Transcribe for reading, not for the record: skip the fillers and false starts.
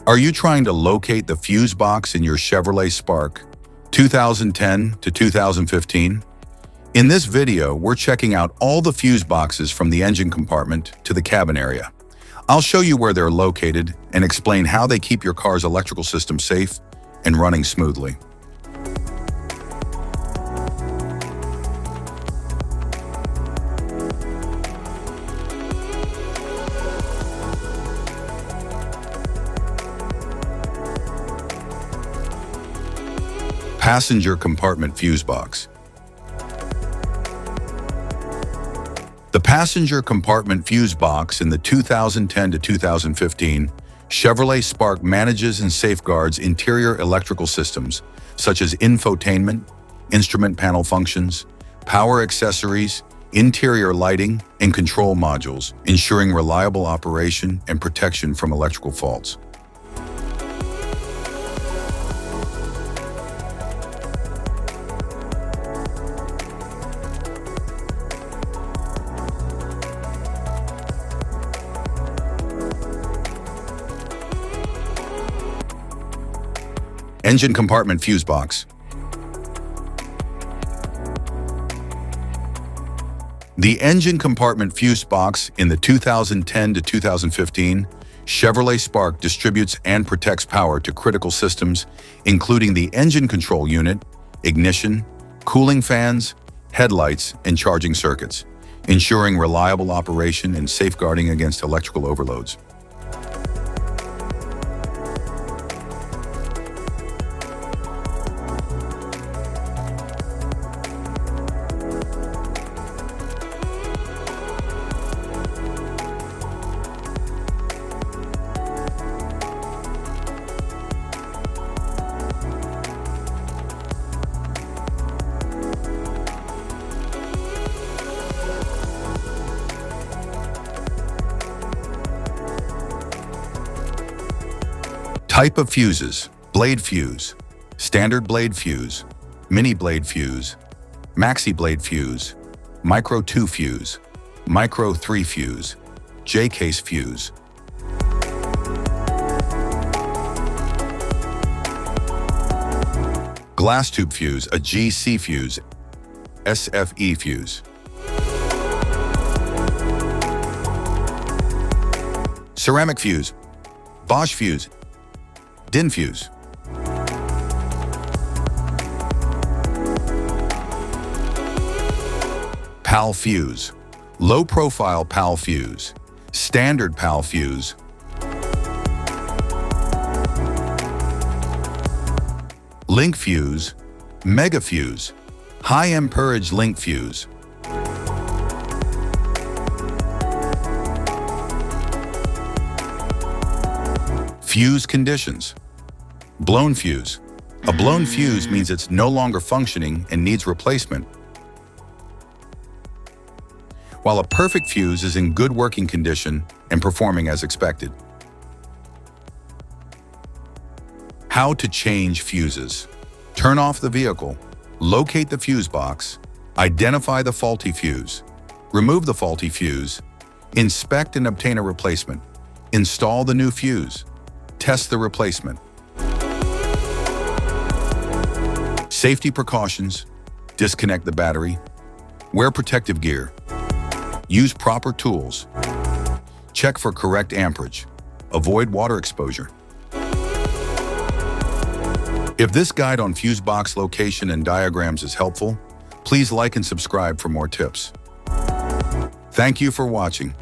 Are you trying to locate the fuse box in your Chevrolet Spark 2010 to 2015? In this video, we're checking out all the fuse boxes from the engine compartment to the cabin area. I'll show you where they're located and explain how they keep your car's electrical system safe and running smoothly. Passenger compartment fuse box. The passenger compartment fuse box in the 2010 to 2015 Chevrolet Spark manages and safeguards interior electrical systems such as infotainment, instrument panel functions, power accessories, interior lighting, and control modules, ensuring reliable operation and protection from electrical faults. Engine compartment fuse box. The engine compartment fuse box in the 2010 to 2015 Chevrolet Spark distributes and protects power to critical systems, including the engine control unit, ignition, cooling fans, headlights, and charging circuits, ensuring reliable operation and safeguarding against electrical overloads. Type of fuses: blade fuse, standard blade fuse, mini blade fuse, maxi blade fuse, micro 2 fuse, micro 3 fuse, J-case fuse. Glass tube fuse, a GC fuse, SFE fuse. Ceramic fuse, Bosch fuse, DIN fuse. PAL fuse, low profile PAL fuse, standard PAL fuse. Link fuse, mega fuse, high amperage link fuse. Fuse conditions. Blown fuse. A blown fuse means it's no longer functioning and needs replacement, while a perfect fuse is in good working condition and performing as expected. How to change fuses. Turn off the vehicle, locate the fuse box, identify the faulty fuse, remove the faulty fuse, inspect and obtain a replacement, install the new fuse, test the replacement. Safety precautions: disconnect the battery, wear protective gear, use proper tools, check for correct amperage, avoid water exposure. If this guide on fuse box location and diagrams is helpful, please like and subscribe for more tips. Thank you for watching.